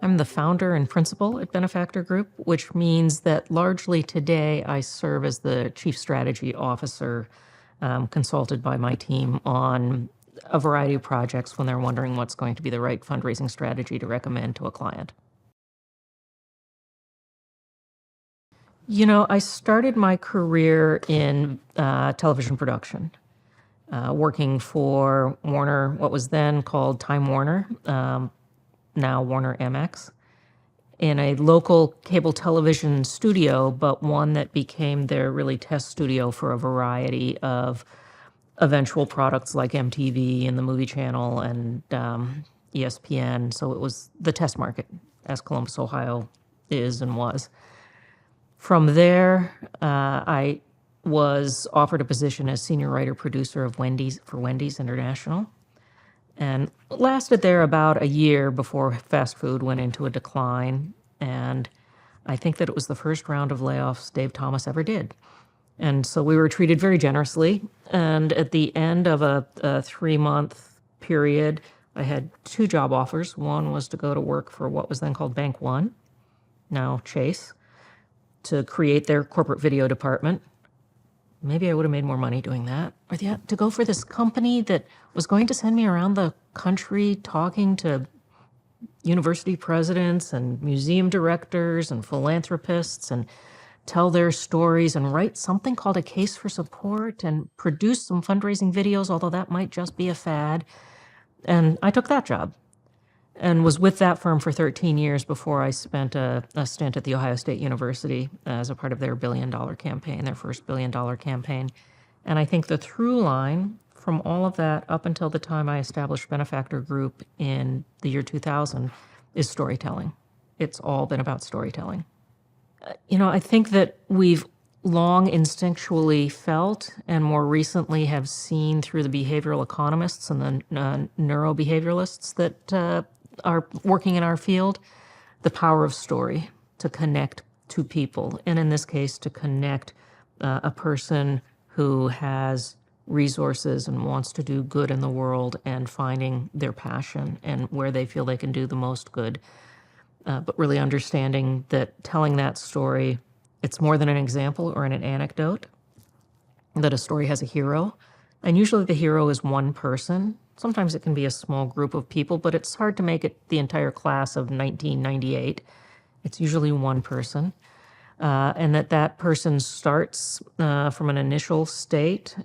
I'm the founder and principal at Benefactor Group, which means that largely today I serve as the chief strategy officer, consulted by my team on a variety of projects when they're wondering what's going to be the right fundraising strategy to recommend to a client. You know, I started my career in television production, working for Warner, what was then called Time Warner, now Warner MX, in a local cable television studio, but one that became their really test studio for a variety of eventual products like MTV and the Movie Channel and ESPN. So it was the test market, as Columbus, Ohio is and was. From there, I was offered a position as senior writer producer of Wendy's for Wendy's International, and lasted there about a year before fast food went into a decline. And I think that it was the first round of layoffs Dave Thomas ever did. And so we were treated very generously. And at the end of a 3-month period, I had 2 job offers. One was to go to work for what was then called Bank One, now Chase, to create their corporate video department. Maybe I would have made more money doing that. Or to go for this company that was going to send me around the country talking to university presidents and museum directors and philanthropists and tell their stories and write something called a case for support and produce some fundraising videos, although that might just be a fad. And I took that job and was with that firm for 13 years before I spent a stint at The Ohio State University as a part of their billion-dollar campaign, their first billion-dollar campaign. And I think the through line from all of that up until the time I established Benefactor Group in the year 2000 is storytelling. It's all been about storytelling. You know, I think that we've long instinctually felt and more recently have seen through the behavioral economists and the neurobehavioralists that are working in our field, the power of story to connect to people. And in this case, to connect a person who has resources and wants to do good in the world and finding their passion and where they feel they can do the most good. But really understanding that telling that story, it's more than an example or an anecdote, that a story has a hero. And usually the hero is one person. Sometimes it can be a small group of people, but it's hard to make it the entire class of 1998. It's usually one person. And that person starts from an initial state,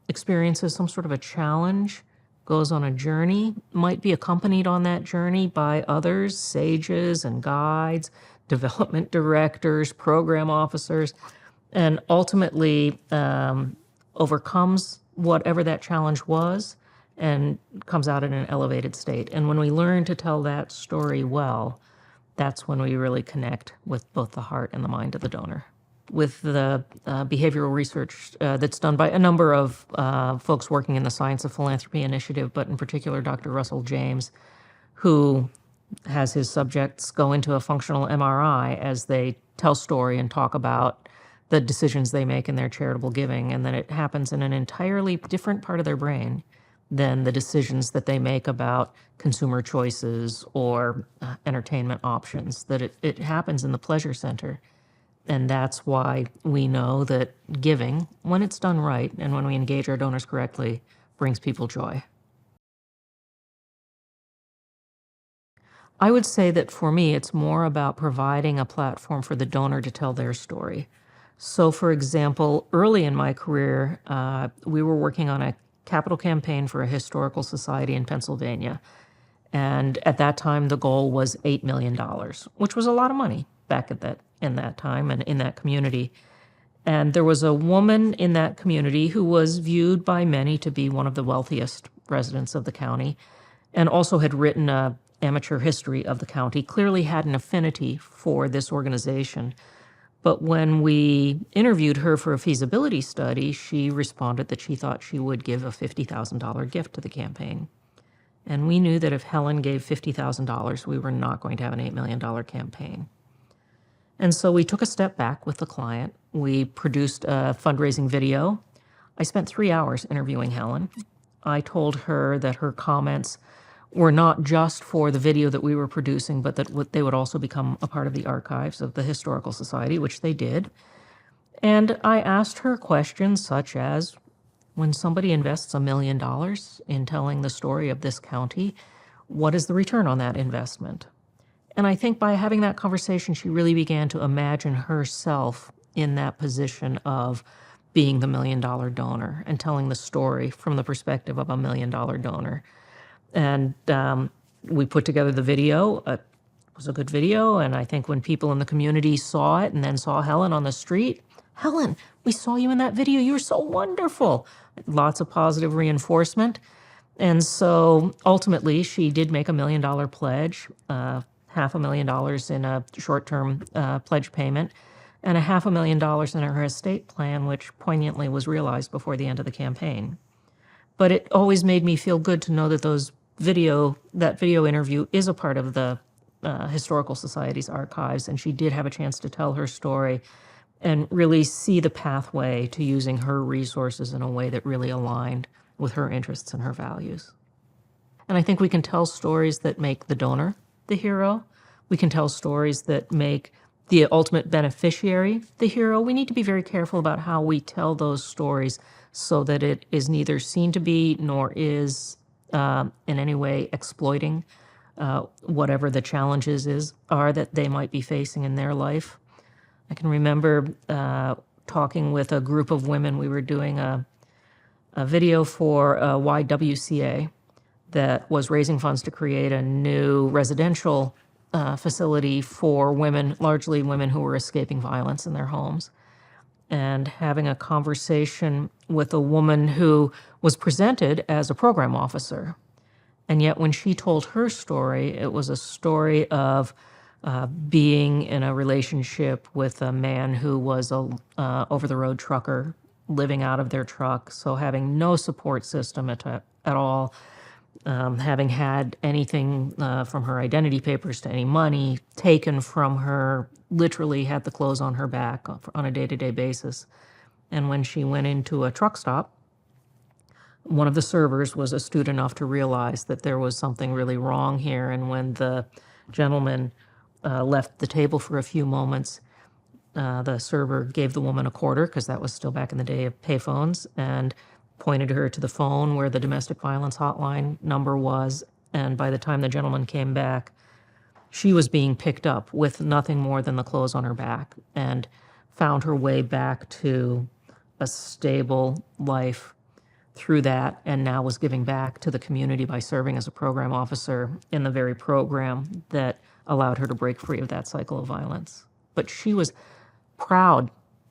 experiences some sort of a challenge, goes on a journey, might be accompanied on that journey by others, sages and guides, development directors, program officers, and ultimately overcomes whatever that challenge was and comes out in an elevated state. And when we learn to tell that story well, that's when we really connect with both the heart and the mind of the donor. With the behavioral research that's done by a number of folks working in the Science of Philanthropy Initiative, but in particular Dr. Russell James, who has his subjects go into a functional MRI as they tell story and talk about the decisions they make in their charitable giving, and then it happens in an entirely different part of their brain than the decisions that they make about consumer choices or entertainment options, that it happens in the pleasure center. And that's why we know that giving, when it's done right and when we engage our donors correctly, brings people joy. I would say that for me, it's more about providing a platform for the donor to tell their story. So for example, early in my career, we were working on a capital campaign for a historical society in Pennsylvania. And at that time, the goal was $8 million, which was a lot of money back in that time and in that community. And there was a woman in that community who was viewed by many to be one of the wealthiest residents of the county, and also had written an amateur history of the county, clearly had an affinity for this organization. But when we interviewed her for a feasibility study, she responded that she thought she would give a $50,000 gift to the campaign. And we knew that if Helen gave $50,000, we were not going to have an $8 million campaign. And so we took a step back with the client. We produced a fundraising video. I spent 3 hours interviewing Helen. I told her that her comments were not just for the video that we were producing, but that they would also become a part of the archives of the Historical Society, which they did. And I asked her questions such as, when somebody invests $1 million in telling the story of this county, what is the return on that investment? And I think by having that conversation, she really began to imagine herself in that position of being the $1 million donor and telling the story from the perspective of a $1 million donor. And we put together the video. It was a good video. And I think when people in the community saw it and then saw Helen on the street, Helen, we saw you in that video. You were so wonderful. Lots of positive reinforcement. And so ultimately, she did make $1 million pledge, $500,000 in a short-term pledge payment, and $500,000 in her estate plan, which poignantly was realized before the end of the campaign. But it always made me feel good to know that that video interview is a part of the Historical Society's archives, and she did have a chance to tell her story and really see the pathway to using her resources in a way that really aligned with her interests and her values. And I think we can tell stories that make the donor the hero. We can tell stories that make the ultimate beneficiary the hero. We need to be very careful about how we tell those stories so that it is neither seen to be nor is in any way exploiting whatever the challenges are that they might be facing in their life. I can remember talking with a group of women. We were doing a video for YWCA that was raising funds to create a new residential facility for women, largely women who were escaping violence in their homes, and having a conversation with a woman who was presented as a program officer. And yet when she told her story, it was a story of being in a relationship with a man who was a over-the-road trucker living out of their truck, so having no support system at all, having had anything from her identity papers to any money taken from her, literally had the clothes on her back on a day-to-day basis. And when she went into a truck stop, one of the servers was astute enough to realize that there was something really wrong here. And when the gentleman left the table for a few moments, the server gave the woman a quarter, because that was still back in the day of payphones, and pointed her to the phone where the domestic violence hotline number was. And by the time the gentleman came back, she was being picked up with nothing more than the clothes on her back, and found her way back to a stable life through that, and now was giving back to the community by serving as a program officer in the very program that allowed her to break free of that cycle of violence. But she was proud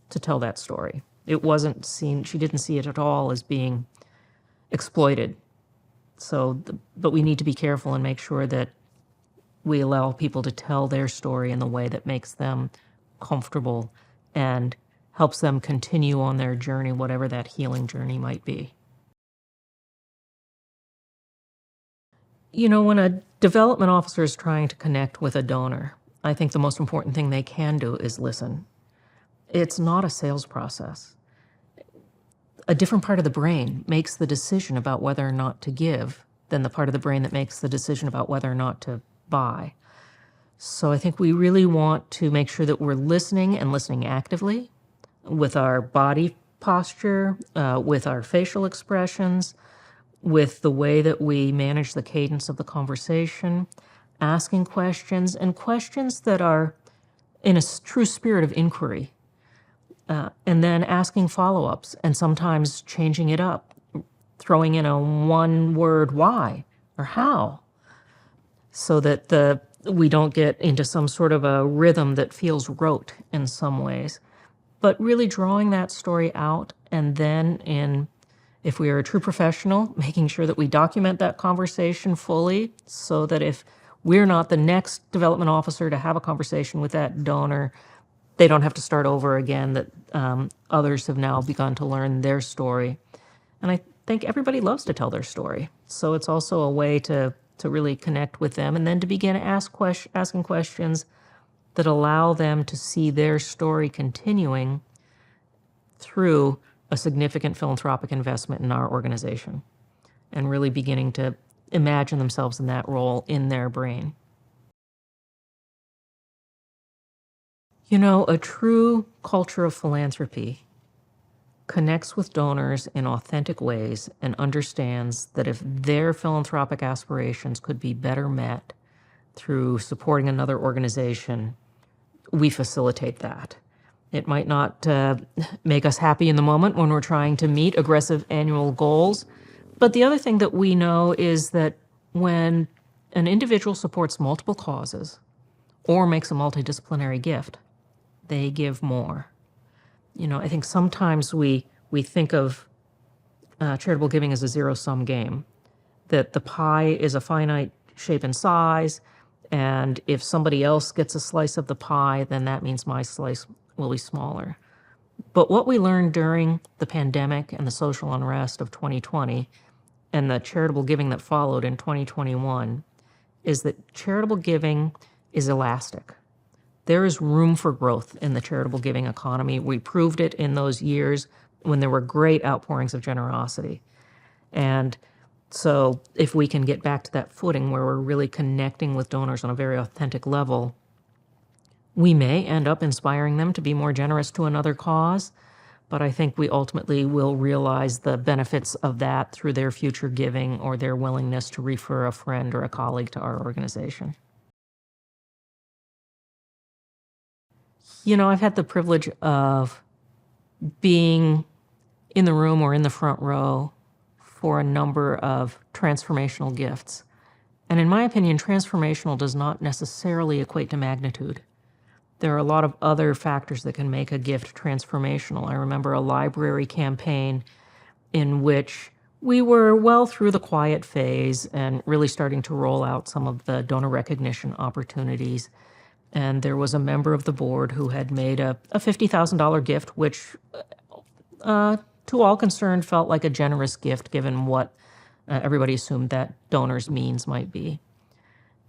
to tell that story. It wasn't seen, she didn't see it at all as being exploited. But we need to be careful and make sure that we allow people to tell their story in the way that makes them comfortable and helps them continue on their journey, whatever that healing journey might be. You know, when a development officer is trying to connect with a donor, I think the most important thing they can do is listen. It's not a sales process. A different part of the brain makes the decision about whether or not to give than the part of the brain that makes the decision about whether or not to buy. So I think we really want to make sure that we're listening, and listening actively, with our body posture, with our facial expressions, with the way that we manage the cadence of the conversation, asking questions, and questions that are in a true spirit of inquiry, and then asking follow-ups, and sometimes changing it up, throwing in a one-word why or how, so that we don't get into some sort of a rhythm that feels rote in some ways, but really drawing that story out, and then if we are a true professional, making sure that we document that conversation fully, so that if we're not the next development officer to have a conversation with that donor, they don't have to start over again, that others have now begun to learn their story. And I think everybody loves to tell their story. So it's also a way to really connect with them, and then to begin asking questions that allow them to see their story continuing through a significant philanthropic investment in our organization, and really beginning to imagine themselves in that role in their brain. A true culture of philanthropy connects with donors in authentic ways and understands that if their philanthropic aspirations could be better met through supporting another organization, we facilitate that. It might not make us happy in the moment when we're trying to meet aggressive annual goals, but the other thing that we know is that when an individual supports multiple causes or makes a multidisciplinary gift, they give more. I think sometimes we think of charitable giving as a zero-sum game, that the pie is a finite shape and size, and if somebody else gets a slice of the pie, then that means my slice will be smaller. But what we learned during the pandemic and the social unrest of 2020 and the charitable giving that followed in 2021 is that charitable giving is elastic. There is room for growth in the charitable giving economy. We proved it in those years when there were great outpourings of generosity. And so if we can get back to that footing where we're really connecting with donors on a very authentic level, we may end up inspiring them to be more generous to another cause, but I think we ultimately will realize the benefits of that through their future giving or their willingness to refer a friend or a colleague to our organization. I've had the privilege of being in the room or in the front row for a number of transformational gifts. And in my opinion, transformational does not necessarily equate to magnitude. There are a lot of other factors that can make a gift transformational. I remember a library campaign in which we were well through the quiet phase and really starting to roll out some of the donor recognition opportunities. And there was a member of the board who had made a $50,000 gift, which to all concerned felt like a generous gift given what everybody assumed that donor's means might be.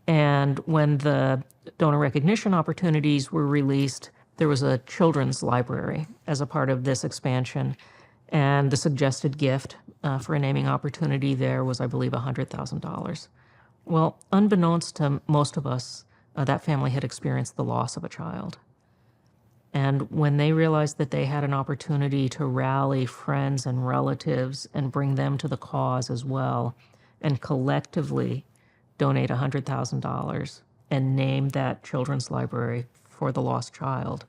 And when the donor recognition opportunities were released, there was a children's library as a part of this expansion. And the suggested gift for a naming opportunity there was, I believe, $100,000. Well, unbeknownst to most of us, that family had experienced the loss of a child. And when they realized that they had an opportunity to rally friends and relatives and bring them to the cause as well, and collectively donate $100,000 and name that children's library for the lost child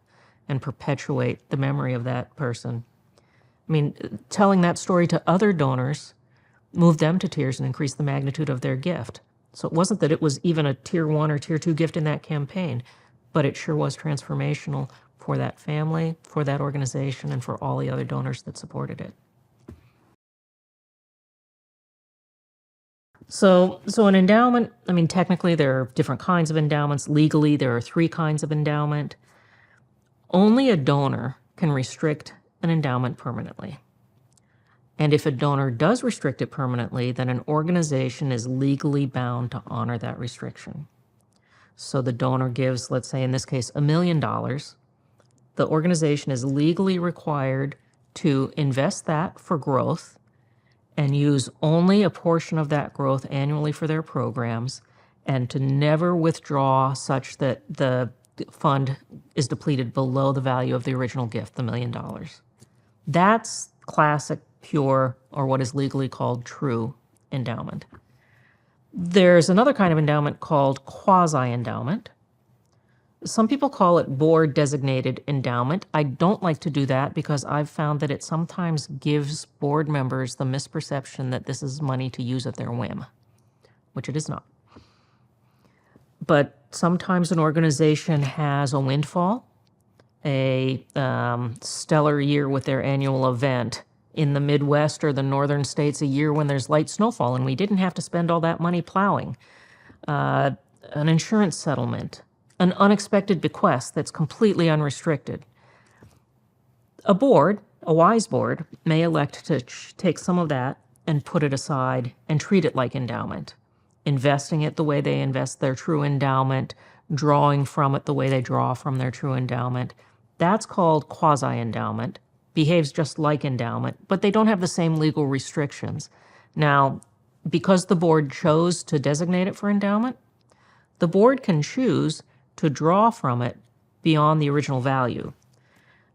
and perpetuate the memory of that person. I mean, telling that story to other donors moved them to tears and increased the magnitude of their gift. So it wasn't that it was even a tier 1 or tier 2 gift in that campaign, but it sure was transformational for that family, for that organization, and for all the other donors that supported it. So an endowment, technically there are different kinds of endowments. Legally, there are 3 kinds of endowment. Only a donor can restrict an endowment permanently. And if a donor does restrict it permanently, then an organization is legally bound to honor that restriction. So the donor gives, let's say in this case, $1 million. The organization is legally required to invest that for growth and use only a portion of that growth annually for their programs, and to never withdraw such that the fund is depleted below the value of the original gift, the $1 million. That's classic, pure, or what is legally called true endowment. There's another kind of endowment called quasi-endowment. Some people call it board-designated endowment. I don't like to do that because I've found that it sometimes gives board members the misperception that this is money to use at their whim, which it is not. But sometimes an organization has a windfall, a stellar year with their annual event. In the Midwest or the northern states, a year when there's light snowfall and we didn't have to spend all that money plowing. An insurance settlement, an unexpected bequest that's completely unrestricted. A board, a wise board, may elect to take some of that and put it aside and treat it like endowment, investing it the way they invest their true endowment, drawing from it the way they draw from their true endowment. That's called quasi-endowment. Behaves just like endowment, but they don't have the same legal restrictions. Now, because the board chose to designate it for endowment, the board can choose to draw from it beyond the original value.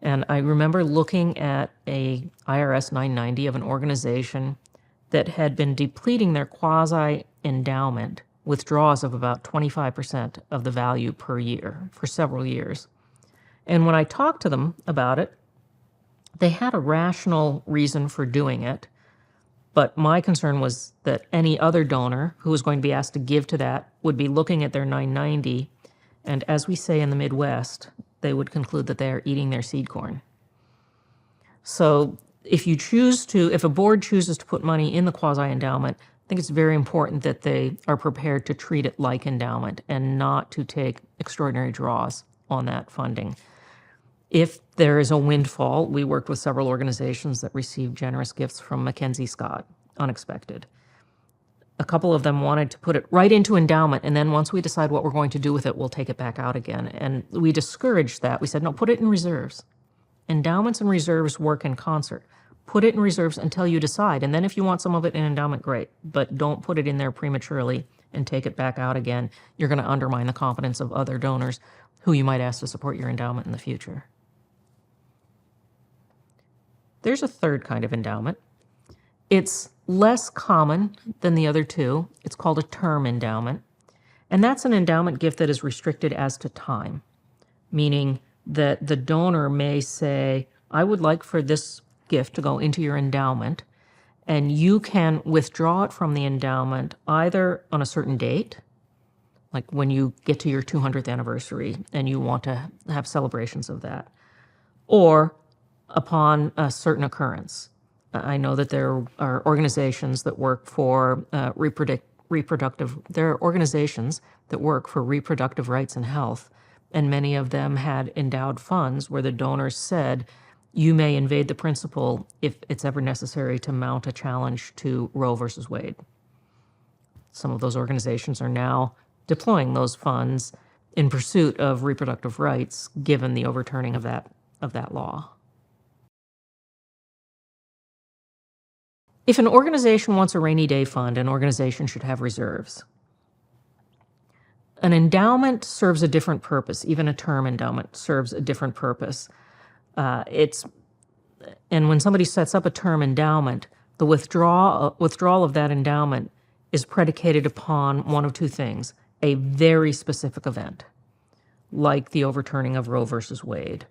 And I remember looking at a IRS 990 of an organization that had been depleting their quasi-endowment withdrawals of about 25% of the value per year for several years. And when I talked to them about it, they had a rational reason for doing it. But my concern was that any other donor who was going to be asked to give to that would be looking at their 990, and as we say in the Midwest, they would conclude that they are eating their seed corn. So if a board chooses to put money in the quasi-endowment, I think it's very important that they are prepared to treat it like endowment and not to take extraordinary draws on that funding. If there is a windfall, we worked with several organizations that received generous gifts from Mackenzie Scott, unexpected. A couple of them wanted to put it right into endowment, and then once we decide what we're going to do with it, we'll take it back out again. And we discouraged that. We said, no, put it in reserves. Endowments and reserves work in concert. Put it in reserves until you decide, and then if you want some of it in endowment, great. But don't put it in there prematurely and take it back out again. You're going to undermine the confidence of other donors who you might ask to support your endowment in the future. There's a third kind of endowment. It's less common than the other two. It's called a term endowment. And that's an endowment gift that is restricted as to time, meaning that the donor may say, I would like for this gift to go into your endowment, and you can withdraw it from the endowment either on a certain date, like when you get to your 200th anniversary and you want to have celebrations of that, or upon a certain occurrence. I know that there are organizations that work for reproductive rights and health, and many of them had endowed funds where the donors said, you may invade the principal if it's ever necessary to mount a challenge to Roe versus Wade. Some of those organizations are now deploying those funds in pursuit of reproductive rights, given the overturning of that law. If an organization wants a rainy day fund, an organization should have reserves. An endowment serves a different purpose. Even a term endowment serves a different purpose. And when somebody sets up a term endowment, the withdrawal of that endowment is predicated upon one of two things: a very specific event, like the overturning of Roe versus Wade,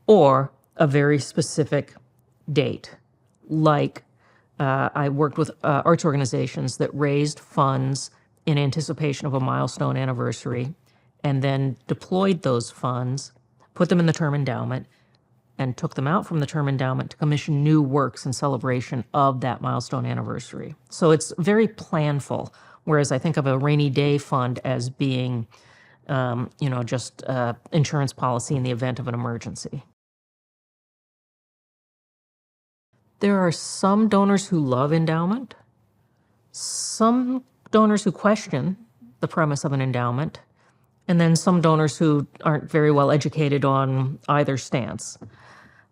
or a very specific date, like I worked with arts organizations that raised funds in anticipation of a milestone anniversary and then deployed those funds, put them in the term endowment, and took them out from the term endowment to commission new works in celebration of that milestone anniversary. So it's very planful, whereas I think of a rainy day fund as being, just insurance policy in the event of an emergency. There are some donors who love endowment, some donors who question the premise of an endowment, and then some donors who aren't very well educated on either stance.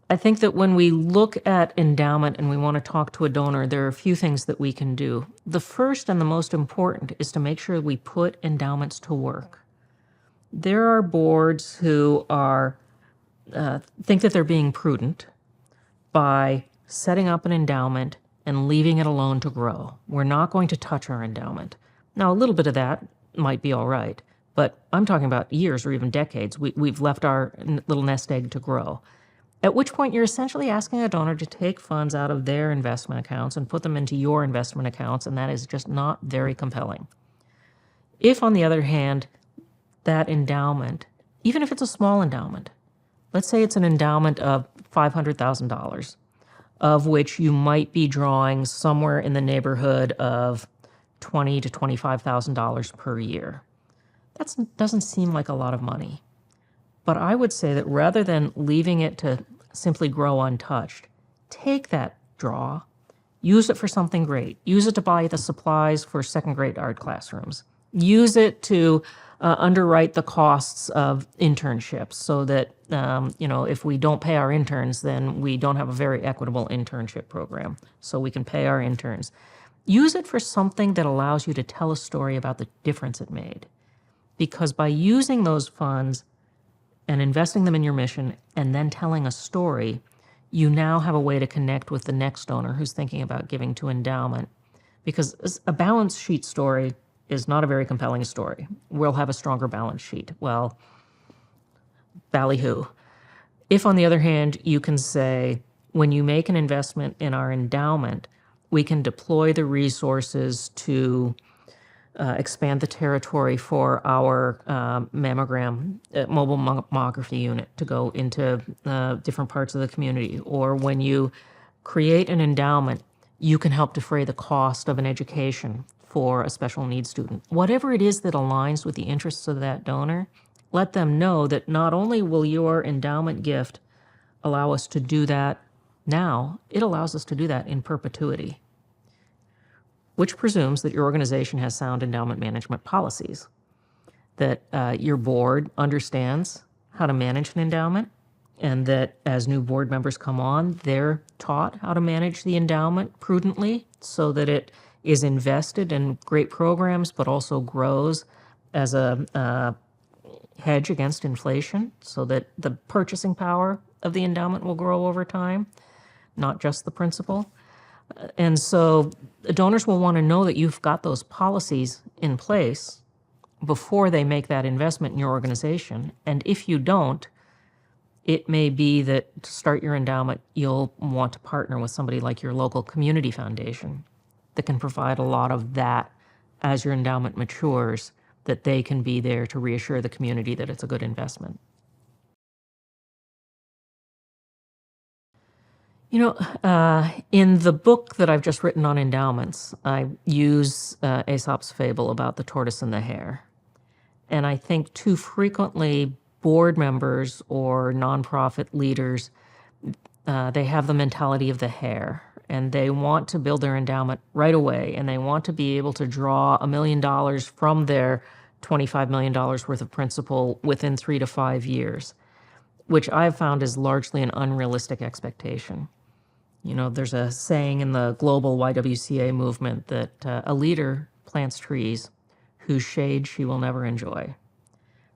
I think that when we look at endowment and we want to talk to a donor, there are a few things that we can do. The first and the most important is to make sure we put endowments to work. There are boards who think that they're being prudent by setting up an endowment and leaving it alone to grow. We're not going to touch our endowment. Now, a little bit of that might be all right, but I'm talking about years or even decades. We've left our little nest egg to grow, at which point you're essentially asking a donor to take funds out of their investment accounts and put them into your investment accounts, and that is just not very compelling. If, on the other hand, that endowment, even if it's a small endowment, let's say it's an endowment of $500,000, of which you might be drawing somewhere in the neighborhood of $20,000 to $25,000 per year. That doesn't seem like a lot of money. But I would say that rather than leaving it to simply grow untouched, take that draw, use it for something great. Use it to buy the supplies for second-grade art classrooms. Use it to underwrite the costs of internships so that, if we don't pay our interns, then we don't have a very equitable internship program. So we can pay our interns. use it for something that allows you to tell a story about the difference it made. Because by using those funds and investing them in your mission and then telling a story, you now have a way to connect with the next donor who's thinking about giving to endowment. Because a balance sheet story is not a very compelling story. We'll have a stronger balance sheet. Well, ballyhoo. If, on the other hand, you can say, when you make an investment in our endowment, we can deploy the resources to expand the territory for our mobile mammography unit to go into different parts of the community. Or when you create an endowment, you can help defray the cost of an education for a special needs student. Whatever it is that aligns with the interests of that donor, let them know that not only will your endowment gift allow us to do that now, it allows us to do that in perpetuity, which presumes that your organization has sound endowment management policies, that your board understands how to manage an endowment, and that as new board members come on, they're taught how to manage the endowment prudently so that it is invested in great programs, but also grows as a hedge against inflation so that the purchasing power of the endowment will grow over time, not just the principal. And so the donors will want to know that you've got those policies in place before they make that investment in your organization. And if you don't, it may be that to start your endowment, you'll want to partner with somebody like your local community foundation that can provide a lot of that as your endowment matures, that they can be there to reassure the community that it's a good investment. In the book that I've just written on endowments, I use Aesop's fable about the tortoise and the hare. And I think too frequently board members or nonprofit leaders, they have the mentality of the hare, and they want to build their endowment right away, and they want to be able to draw $1 million from their $25 million worth of principal within 3 to 5 years, which I've found is largely an unrealistic expectation. There's a saying in the global YWCA movement that a leader plants trees whose shade she will never enjoy.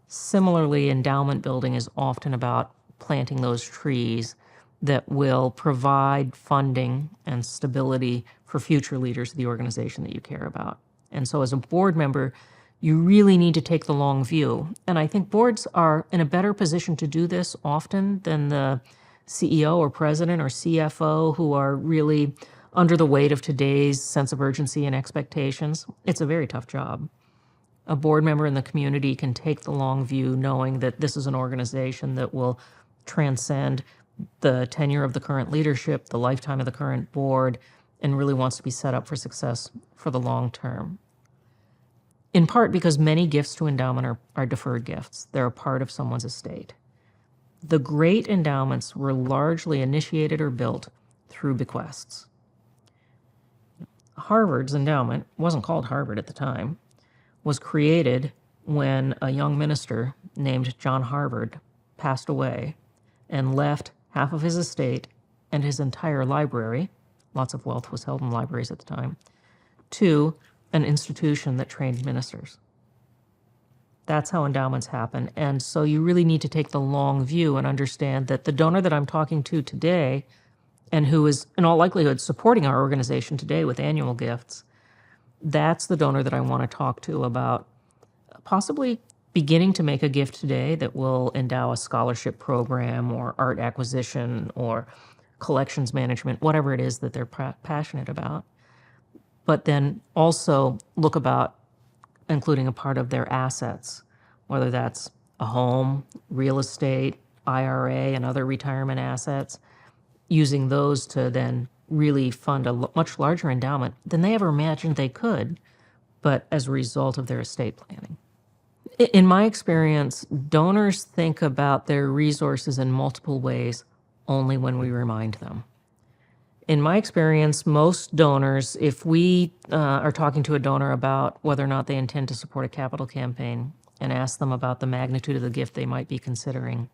Similarly, endowment building is often about planting those trees that will provide funding and stability for future leaders of the organization that you care about. And so as a board member, you really need to take the long view. And I think boards are in a better position to do this often than the CEO or president or CFO, who are really under the weight of today's sense of urgency and expectations. It's a very tough job. A board member in the community can take the long view, knowing that this is an organization that will transcend the tenure of the current leadership, the lifetime of the current board, and really wants to be set up for success for the long term. In part because many gifts to endowment are deferred gifts. They're a part of someone's estate. The great endowments were largely initiated or built through bequests. Harvard's endowment wasn't called Harvard at the time, was created when a young minister named John Harvard passed away and left half of his estate and his entire library, lots of wealth was held in libraries at the time, to an institution that trained ministers. That's how endowments happen. And so you really need to take the long view and understand that the donor that I'm talking to today, and who is in all likelihood supporting our organization today with annual gifts, that's the donor that I want to talk to about possibly beginning to make a gift today that will endow a scholarship program or art acquisition or collections management, whatever it is that they're passionate about. But then also look about including a part of their assets, whether that's a home, real estate, IRA, and other retirement assets, using those to then really fund a much larger endowment than they ever imagined they could, but as a result of their estate planning. In my experience, donors think about their resources in multiple ways only when we remind them. In my experience, most donors, if we are talking to a donor about whether or not they intend to support a capital campaign and ask them about the magnitude of the gift they might be considering,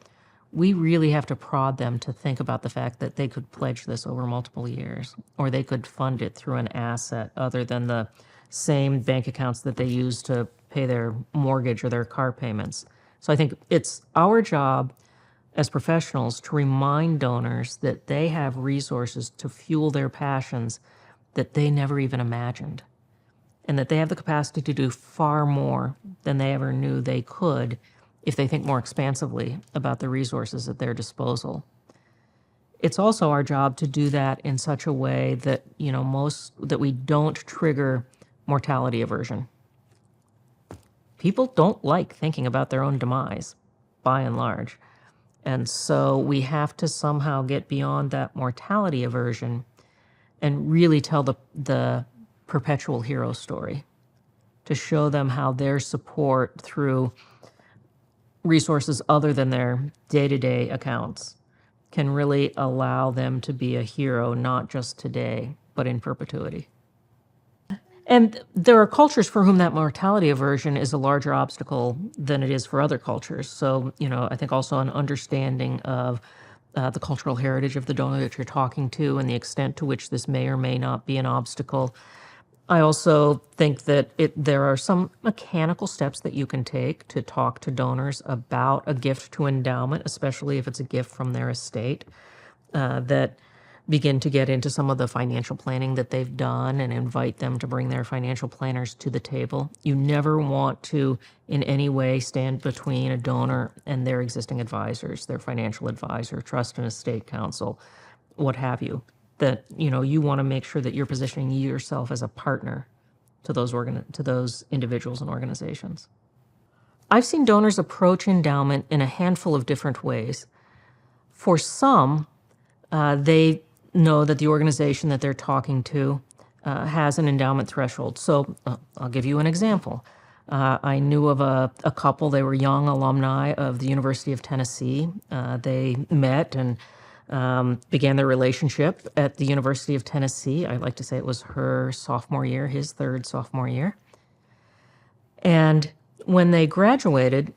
we really have to prod them to think about the fact that they could pledge this over multiple years, or they could fund it through an asset other than the same bank accounts that they use to pay their mortgage or their car payments. So I think it's our job as professionals to remind donors that they have resources to fuel their passions that they never even imagined, and that they have the capacity to do far more than they ever knew they could if they think more expansively about the resources at their disposal. It's also our job to do that in such a way that, that we don't trigger mortality aversion. People don't like thinking about their own demise, by and large. And so we have to somehow get beyond that mortality aversion and really tell the perpetual hero story, to show them how their support through resources other than their day-to-day accounts can really allow them to be a hero, not just today, but in perpetuity. And there are cultures for whom that mortality aversion is a larger obstacle than it is for other cultures. So, I think also an understanding of the cultural heritage of the donor that you're talking to and the extent to which this may or may not be an obstacle. I also think that there are some mechanical steps that you can take to talk to donors about a gift to endowment, especially if it's a gift from their estate, that begin to get into some of the financial planning that they've done and invite them to bring their financial planners to the table. You never want to in any way stand between a donor and their existing advisors, their financial advisor, trust and estate counsel, what have you. That you want to make sure that you're positioning yourself as a partner to those individuals and organizations. I've seen donors approach endowment in a handful of different ways. For some, they know that the organization that they're talking to has an endowment threshold. So I'll give you an example. I knew of a couple. They were young alumni of the University of Tennessee. They met and began their relationship at the University of Tennessee. I like to say it was her sophomore year, his third sophomore year. And when they graduated,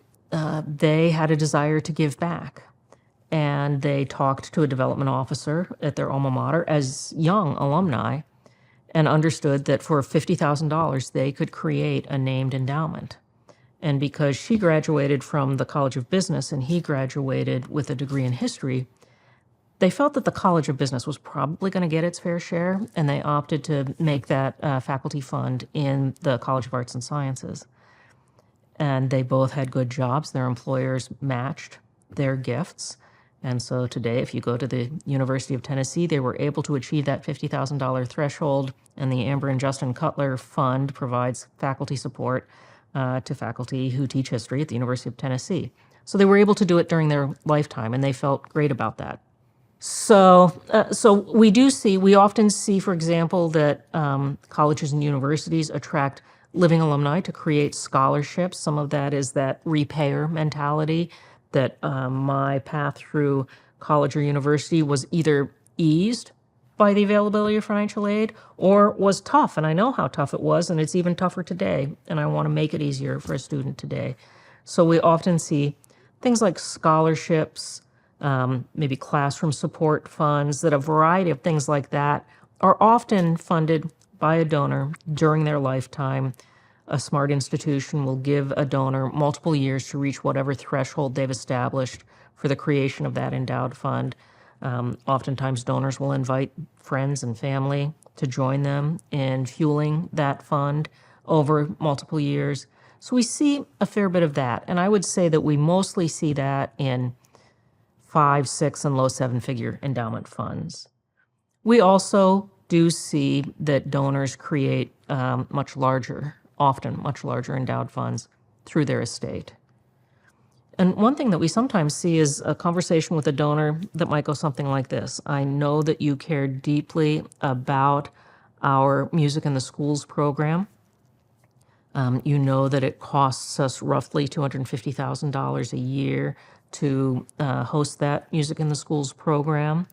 they had a desire to give back. And they talked to a development officer at their alma mater as young alumni and understood that for $50,000, they could create a named endowment. And because she graduated from the College of Business and he graduated with a degree in history, they felt that the College of Business was probably going to get its fair share, and they opted to make that faculty fund in the College of Arts and Sciences. And they both had good jobs. Their employers matched their gifts. And so today, if you go to the University of Tennessee, they were able to achieve that $50,000 threshold, and the Amber and Justin Cutler Fund provides faculty support to faculty who teach history at the University of Tennessee. So they were able to do it during their lifetime, and they felt great about that. So we often see, for example, that colleges and universities attract living alumni to create scholarships. Some of that is that repayer mentality, that my path through college or university was either eased by the availability of financial aid or was tough. And I know how tough it was, and it's even tougher today. And I want to make it easier for a student today. So we often see things like scholarships, maybe classroom support funds, that a variety of things like that are often funded by a donor during their lifetime. A smart institution will give a donor multiple years to reach whatever threshold they've established for the creation of that endowed fund. Oftentimes donors will invite friends and family to join them in fueling that fund over multiple years. So we see a fair bit of that. And I would say that we mostly see that in 5, 6, and low 7-figure endowment funds. We also do see that donors create often much larger endowed funds through their estate. And one thing that we sometimes see is a conversation with a donor that might go something like this. I know that you care deeply about our Music in the Schools program. You know that it costs us roughly $250,000 a year to host that Music in the Schools program,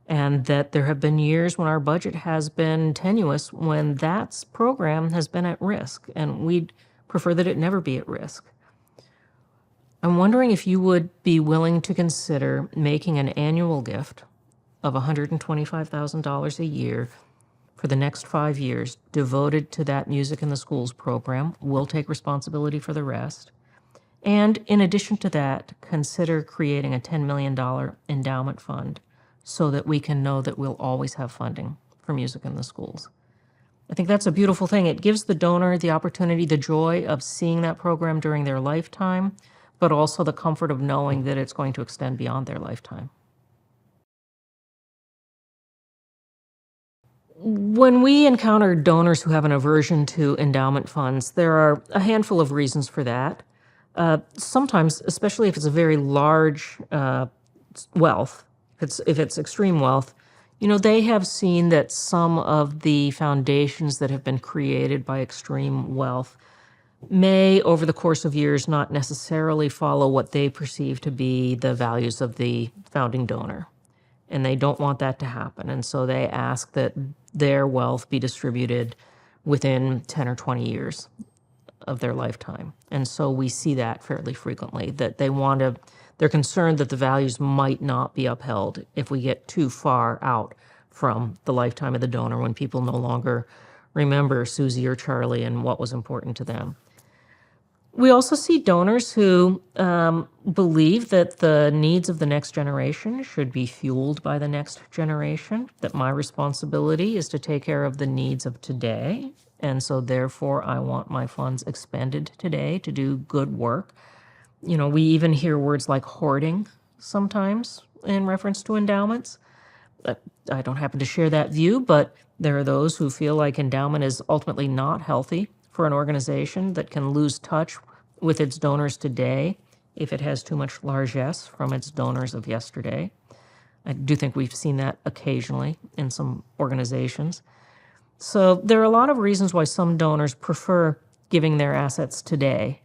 and that there have been years when our budget has been tenuous when that program has been at risk, and we'd prefer that it never be at risk. I'm wondering if you would be willing to consider making an annual gift of $125,000 a year for the next 5 years devoted to that Music in the Schools program. We'll take responsibility for the rest. And in addition to that, consider creating a $10 million endowment fund so that we can know that we'll always have funding for music in the schools. I think that's a beautiful thing. It gives the donor the opportunity, the joy of seeing that program during their lifetime, but also the comfort of knowing that it's going to extend beyond their lifetime. When we encounter donors who have an aversion to endowment funds, there are a handful of reasons for that. Sometimes, especially if it's a very large wealth, if it's extreme wealth, they have seen that some of the foundations that have been created by extreme wealth may, over the course of years, not necessarily follow what they perceive to be the values of the founding donor. And they don't want that to happen. And so they ask that their wealth be distributed within 10 or 20 years of their lifetime. And so we see that fairly frequently, that they're concerned that the values might not be upheld if we get too far out from the lifetime of the donor, when people no longer remember Susie or Charlie and what was important to them. We also see donors who believe that the needs of the next generation should be fueled by the next generation, that my responsibility is to take care of the needs of today, and so therefore I want my funds expended today to do good work. We even hear words like hoarding sometimes in reference to endowments. I don't happen to share that view, but there are those who feel like endowment is ultimately not healthy for an organization that can lose touch with its donors today if it has too much largesse from its donors of yesterday. I do think we've seen that occasionally in some organizations. So there are a lot of reasons why some donors prefer giving their assets today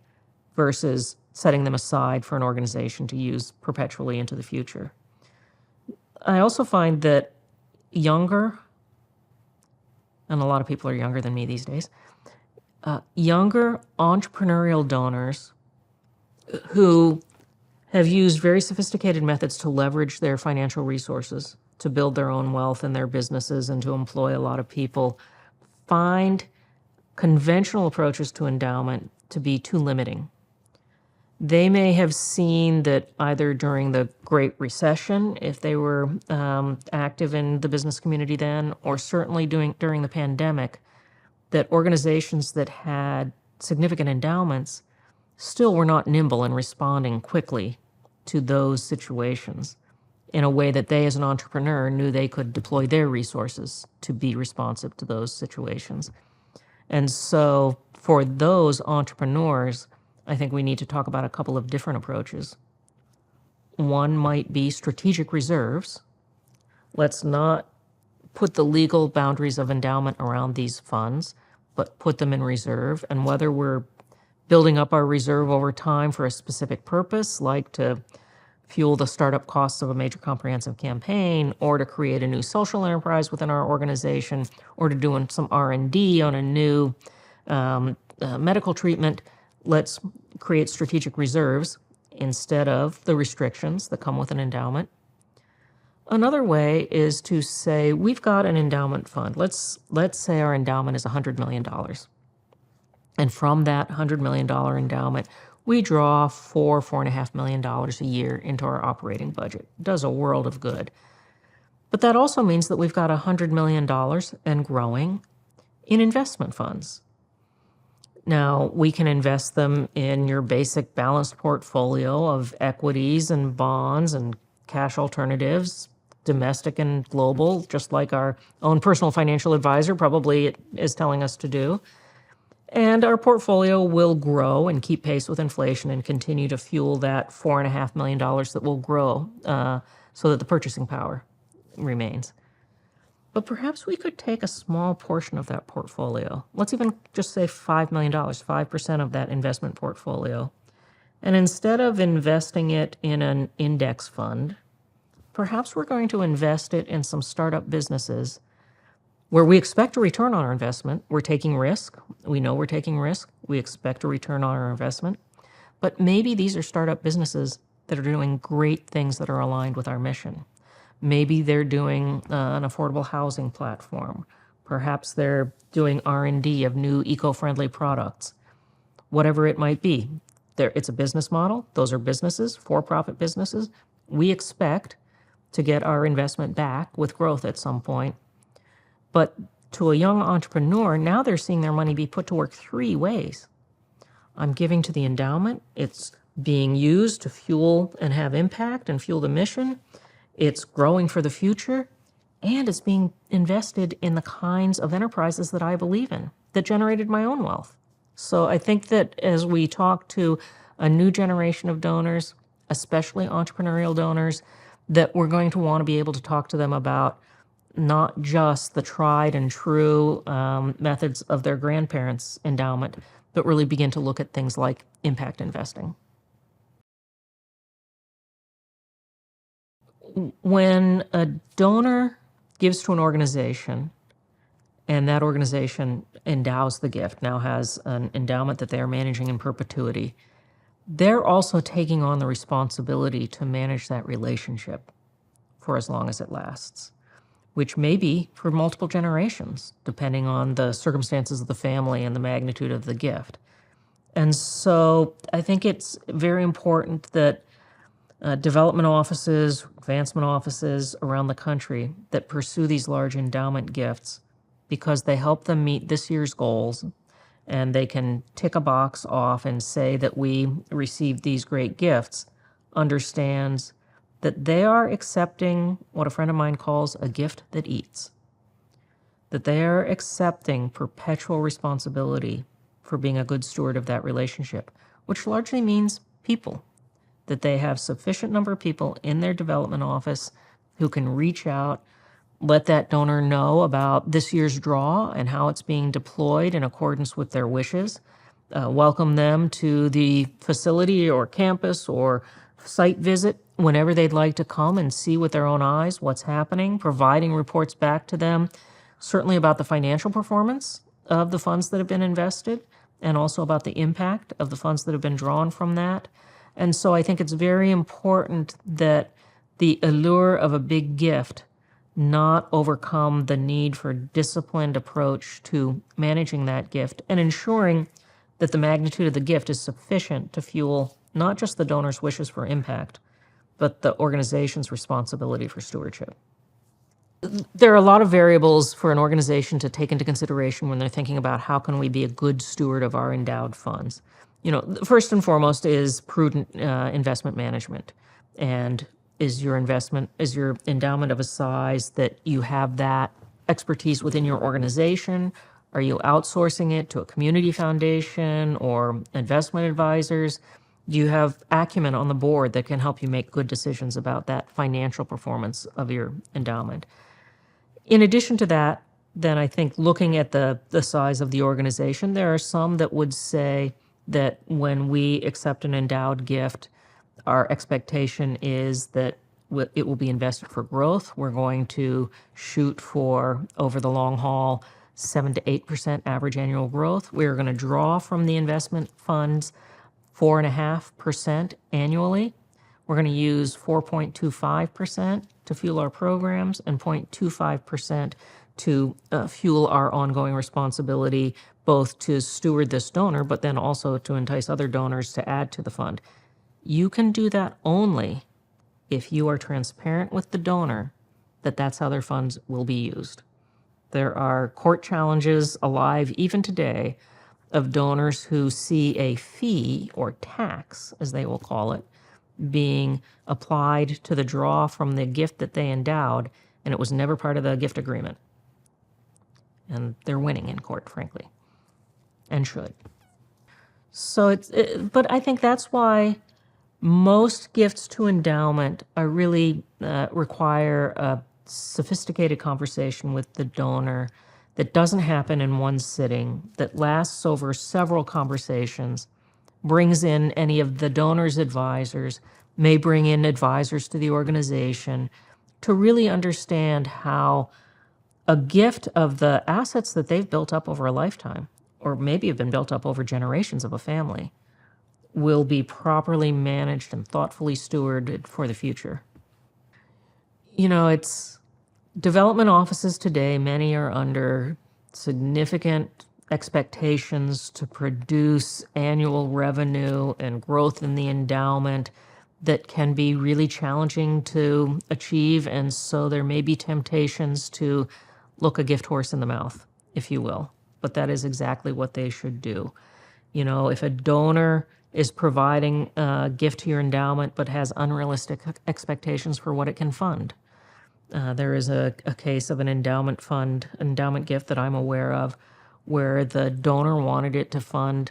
versus setting them aside for an organization to use perpetually into the future. I also find that younger, and a lot of people are younger than me these days, younger entrepreneurial donors who have used very sophisticated methods to leverage their financial resources to build their own wealth in their businesses and to employ a lot of people find conventional approaches to endowment to be too limiting. They may have seen that either during the Great Recession, if they were active in the business community then, or certainly during the pandemic, that organizations that had significant endowments still were not nimble in responding quickly to those situations in a way that they, as an entrepreneur, knew they could deploy their resources to be responsive to those situations. And so for those entrepreneurs, I think we need to talk about a couple of different approaches. One might be strategic reserves. Let's not put the legal boundaries of endowment around these funds, but put them in reserve. And whether we're building up our reserve over time for a specific purpose, like to fuel the startup costs of a major comprehensive campaign, or to create a new social enterprise within our organization, or to do some R&D on a new medical treatment, let's create strategic reserves instead of the restrictions that come with an endowment. Another way is to say, we've got an endowment fund. Let's say our endowment is $100 million. And from that $100 million endowment, we draw $4.5 million a year into our operating budget. It does a world of good. But that also means that we've got $100 million and growing in investment funds. Now, we can invest them in your basic balanced portfolio of equities and bonds and cash alternatives, domestic and global, just like our own personal financial advisor probably is telling us to do. And our portfolio will grow and keep pace with inflation and continue to fuel that $4.5 million that will grow so that the purchasing power remains. But perhaps we could take a small portion of that portfolio. Let's even just say $5 million, 5% of that investment portfolio. And instead of investing it in an index fund, perhaps we're going to invest it in some startup businesses where we expect a return on our investment. We're taking risk. We know we're taking risk. We expect a return on our investment. But maybe these are startup businesses that are doing great things that are aligned with our mission. Maybe they're doing an affordable housing platform. Perhaps they're doing R&D of new eco-friendly products. Whatever it might be, it's a business model. Those are businesses, for-profit businesses. We expect to get our investment back with growth at some point. But to a young entrepreneur, now they're seeing their money be put to work three ways. I'm giving to the endowment. It's being used to fuel and have impact and fuel the mission. It's growing for the future. And it's being invested in the kinds of enterprises that I believe in, that generated my own wealth. So I think that as we talk to a new generation of donors, especially entrepreneurial donors, that we're going to want to be able to talk to them about not just the tried and true methods of their grandparents' endowment, but really begin to look at things like impact investing. When a donor gives to an organization, and that organization endows the gift, now has an endowment that they are managing in perpetuity, they're also taking on the responsibility to manage that relationship for as long as it lasts, which may be for multiple generations, depending on the circumstances of the family and the magnitude of the gift. And so I think it's very important that development offices, advancement offices around the country that pursue these large endowment gifts, because they help them meet this year's goals, and they can tick a box off and say that we received these great gifts, understands that they are accepting what a friend of mine calls a gift that eats, that they are accepting perpetual responsibility for being a good steward of that relationship, which largely means people, that they have sufficient number of people in their development office who can reach out, let that donor know about this year's draw and how it's being deployed in accordance with their wishes, welcome them to the facility or campus or site visit whenever they'd like to come and see with their own eyes what's happening, providing reports back to them, certainly about the financial performance of the funds that have been invested, and also about the impact of the funds that have been drawn from that. And so I think it's very important that the allure of a big gift not overcome the need for a disciplined approach to managing that gift and ensuring that the magnitude of the gift is sufficient to fuel not just the donor's wishes for impact, but the organization's responsibility for stewardship. There are a lot of variables for an organization to take into consideration when they're thinking about how can we be a good steward of our endowed funds. First and foremost is prudent investment management. And is your endowment of a size that you have that expertise within your organization? Are you outsourcing it to a community foundation or investment advisors? Do you have acumen on the board that can help you make good decisions about that financial performance of your endowment? In addition to that, then I think looking at the size of the organization, there are some that would say that when we accept an endowed gift, our expectation is that it will be invested for growth. We're going to shoot for, over the long haul, 7 to 8% average annual growth. We're going to draw from the investment funds 4.5% annually. We're going to use 4.25% to fuel our programs and 0.25% to fuel our ongoing responsibility, both to steward this donor, but then also to entice other donors to add to the fund. You can do that only if you are transparent with the donor that that's how their funds will be used. There are court challenges alive even today of donors who see a fee or tax, as they will call it, being applied to the draw from the gift that they endowed, and it was never part of the gift agreement. And they're winning in court, frankly, and should. So but I think that's why most gifts to endowment are really require a sophisticated conversation with the donor that doesn't happen in one sitting, that lasts over several conversations, brings in any of the donor's advisors, may bring in advisors to the organization to really understand how a gift of the assets that they've built up over a lifetime, or maybe have been built up over generations of a family, will be properly managed and thoughtfully stewarded for the future. It's development offices today, many are under significant expectations to produce annual revenue and growth in the endowment that can be really challenging to achieve. And so there may be temptations to look a gift horse in the mouth, if you will. But that is exactly what they should do. If a donor is providing a gift to your endowment but has unrealistic expectations for what it can fund, there is a case of an endowment gift that I'm aware of, where the donor wanted it to fund,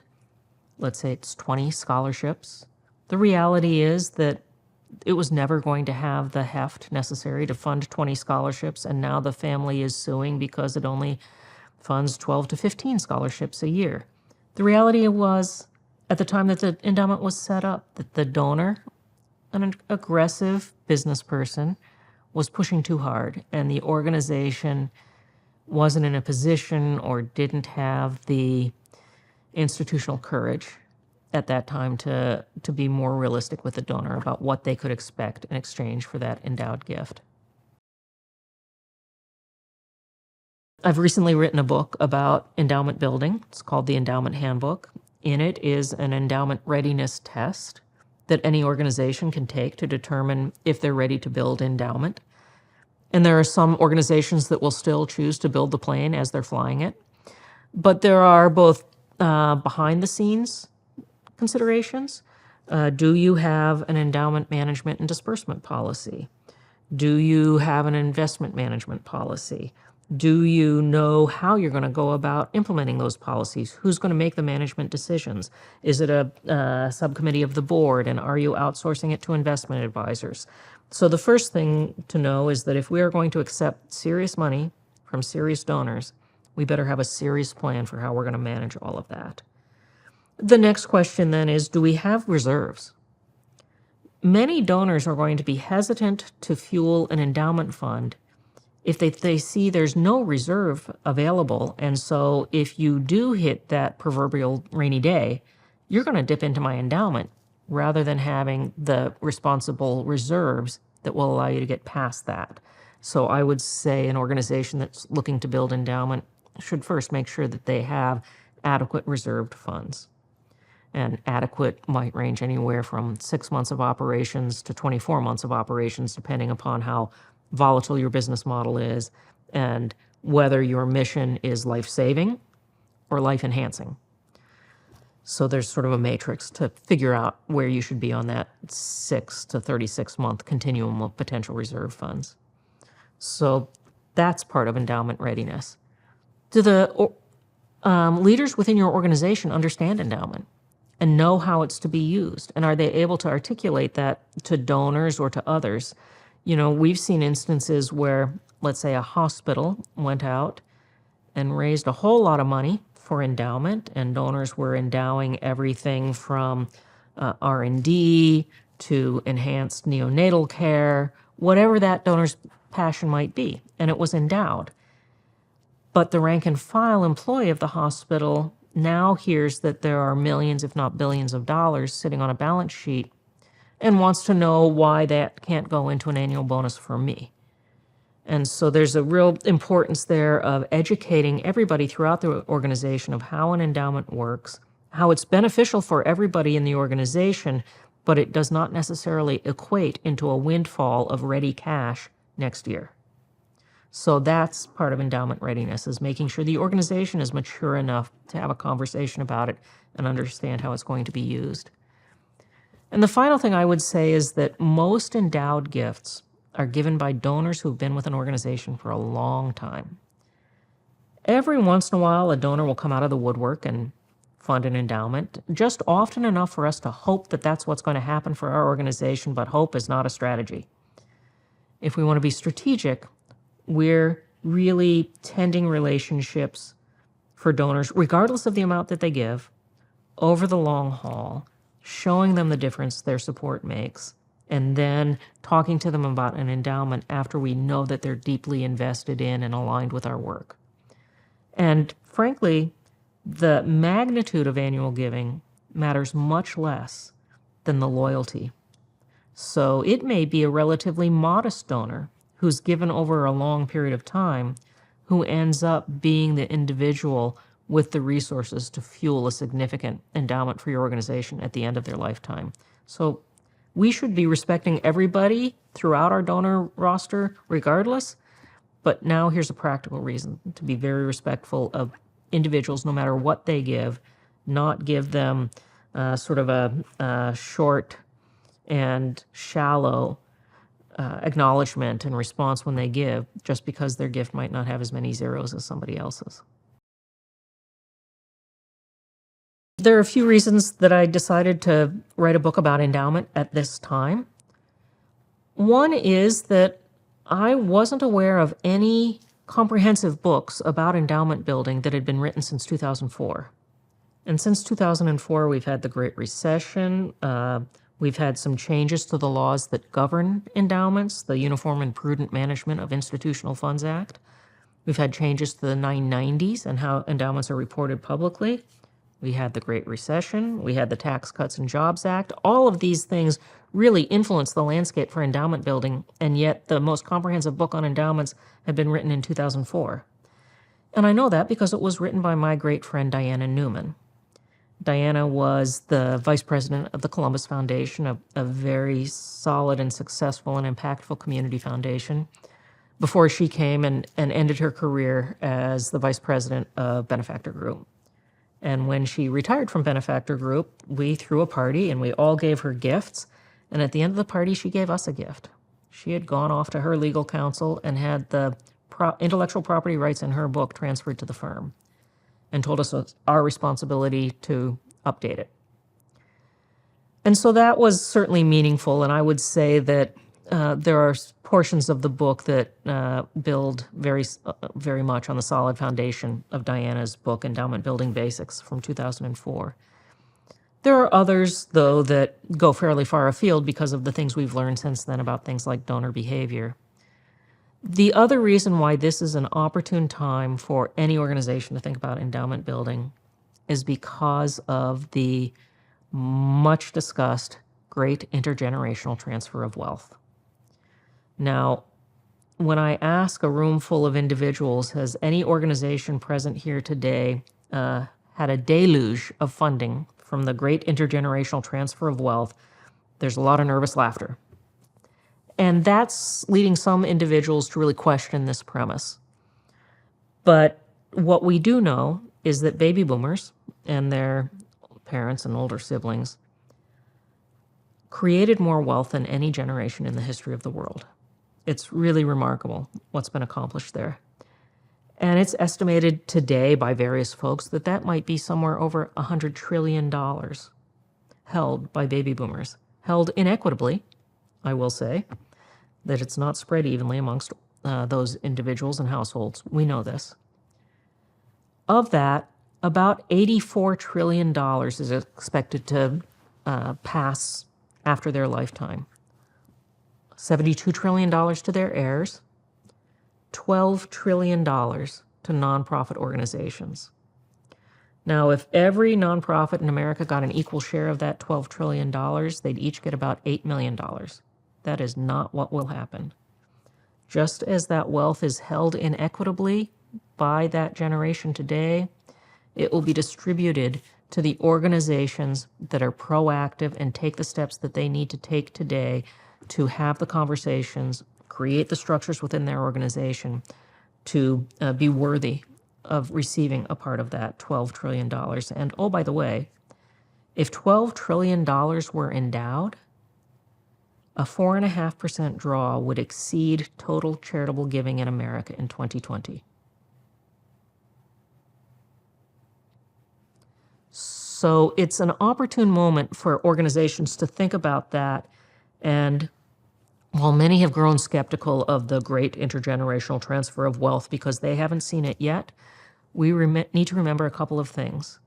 let's say it's 20 scholarships. The reality is that it was never going to have the heft necessary to fund 20 scholarships, and now the family is suing because it only funds 12 to 15 scholarships a year. The reality was, at the time that the endowment was set up, that the donor, an aggressive business person, was pushing too hard, and the organization wasn't in a position or didn't have the institutional courage at that time to be more realistic with the donor about what they could expect in exchange for that endowed gift. I've recently written a book about endowment building. It's called the Endowment Handbook. In it is an endowment readiness test that any organization can take to determine if they're ready to build endowment. And there are some organizations that will still choose to build the plane as they're flying it. But there are both behind-the-scenes considerations. Do you have an endowment management and disbursement policy? Do you have an investment management policy? Do you know how you're going to go about implementing those policies? Who's going to make the management decisions? Is it a subcommittee of the board, and are you outsourcing it to investment advisors? So the first thing to know is that if we are going to accept serious money from serious donors, we better have a serious plan for how we're going to manage all of that. The next question then is, do we have reserves? Many donors are going to be hesitant to fuel an endowment fund if they see there's no reserve available. And so if you do hit that proverbial rainy day, you're going to dip into my endowment rather than having the responsible reserves that will allow you to get past that. So I would say an organization that's looking to build endowment should first make sure that they have adequate reserved funds. And adequate might range anywhere from 6 months of operations to 24 months of operations, depending upon how volatile your business model is and whether your mission is life-saving or life-enhancing. So there's sort of a matrix to figure out where you should be on that 6 to 36-month continuum of potential reserve funds. So that's part of endowment readiness. Do the leaders within your organization understand endowment and know how it's to be used? And are they able to articulate that to donors or to others? We've seen instances where, let's say, a hospital went out and raised a whole lot of money for endowment, and donors were endowing everything from R&D to enhanced neonatal care, whatever that donor's passion might be, and it was endowed. But the rank and file employee of the hospital now hears that there are millions, if not billions of dollars sitting on a balance sheet and wants to know why that can't go into an annual bonus for me. And so there's a real importance there of educating everybody throughout the organization of how an endowment works, how it's beneficial for everybody in the organization, but it does not necessarily equate into a windfall of ready cash next year. So that's part of endowment readiness, is making sure the organization is mature enough to have a conversation about it and understand how it's going to be used. And the final thing I would say is that most endowed gifts are given by donors who've been with an organization for a long time. Every once in a while, a donor will come out of the woodwork and fund an endowment, just often enough for us to hope that that's what's going to happen for our organization, but hope is not a strategy. If we want to be strategic, we're really tending relationships for donors, regardless of the amount that they give, over the long haul, showing them the difference their support makes, and then talking to them about an endowment after we know that they're deeply invested in and aligned with our work. And frankly, the magnitude of annual giving matters much less than the loyalty. So it may be a relatively modest donor who's given over a long period of time who ends up being the individual with the resources to fuel a significant endowment for your organization at the end of their lifetime. So we should be respecting everybody throughout our donor roster regardless, but now here's a practical reason to be very respectful of individuals no matter what they give, not give them sort of a short and shallow acknowledgement and response when they give, just because their gift might not have as many zeros as somebody else's. There are a few reasons that I decided to write a book about endowment at this time. One is that I wasn't aware of any comprehensive books about endowment building that had been written since 2004. And since 2004, we've had the Great Recession. We've had some changes to the laws that govern endowments, the Uniform and Prudent Management of Institutional Funds Act. We've had changes to the 990s and how endowments are reported publicly. We had the Great Recession. We had the Tax Cuts and Jobs Act. All of these things really influenced the landscape for endowment building, and yet the most comprehensive book on endowments had been written in 2004. And I know that because it was written by my great friend Diana Newman. Diana was the vice president of the Columbus Foundation, a very solid and successful and impactful community foundation, before she came and ended her career as the vice president of Benefactor Group. And when she retired from Benefactor Group, we threw a party and we all gave her gifts. And at the end of the party, she gave us a gift. She had gone off to her legal counsel and had the intellectual property rights in her book transferred to the firm, and told us it's our responsibility to update it. And so that was certainly meaningful, and I would say that there are portions of the book that build very much on the solid foundation of Diana's book, Endowment Building Basics, from 2004. There are others, though, that go fairly far afield because of the things we've learned since then about things like donor behavior. The other reason why this is an opportune time for any organization to think about endowment building is because of the much discussed great intergenerational transfer of wealth. Now, when I ask a room full of individuals, has any organization present here today had a deluge of funding from the great intergenerational transfer of wealth? There's a lot of nervous laughter. And that's leading some individuals to really question this premise. But what we do know is that baby boomers and their parents and older siblings created more wealth than any generation in the history of the world. It's really remarkable what's been accomplished there. And it's estimated today by various folks that that might be somewhere over $100 trillion held by baby boomers. Held inequitably, I will say, that it's not spread evenly amongst those individuals and households. We know this. Of that, about $84 trillion is expected to pass after their lifetime. $72 trillion to their heirs, $12 trillion to nonprofit organizations. Now, if every nonprofit in America got an equal share of that $12 trillion, they'd each get about $8 million. That is not what will happen. Just as that wealth is held inequitably by that generation today, it will be distributed to the organizations that are proactive and take the steps that they need to take today to have the conversations, create the structures within their organization to be worthy of receiving a part of that $12 trillion. And oh, by the way, if $12 trillion were endowed, a 4.5% draw would exceed total charitable giving in America in 2020. So it's an opportune moment for organizations to think about that. And while many have grown skeptical of the great intergenerational transfer of wealth because they haven't seen it yet, we need to remember a couple of things.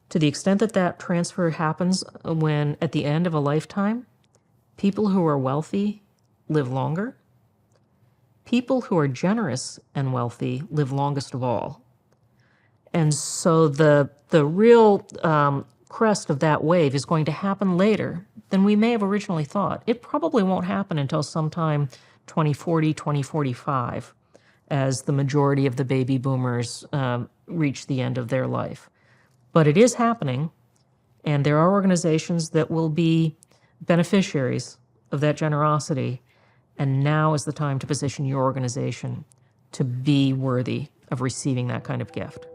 To the extent that that transfer happens when at the end of a lifetime, people who are wealthy live longer. People who are generous and wealthy live longest of all. And so the real crest of that wave is going to happen later than we may have originally thought. It probably won't happen until sometime 2040, 2045, as the majority of the baby boomers reach the end of their life. But it is happening, and there are organizations that will be beneficiaries of that generosity. And now is the time to position your organization to be worthy of receiving that kind of gift.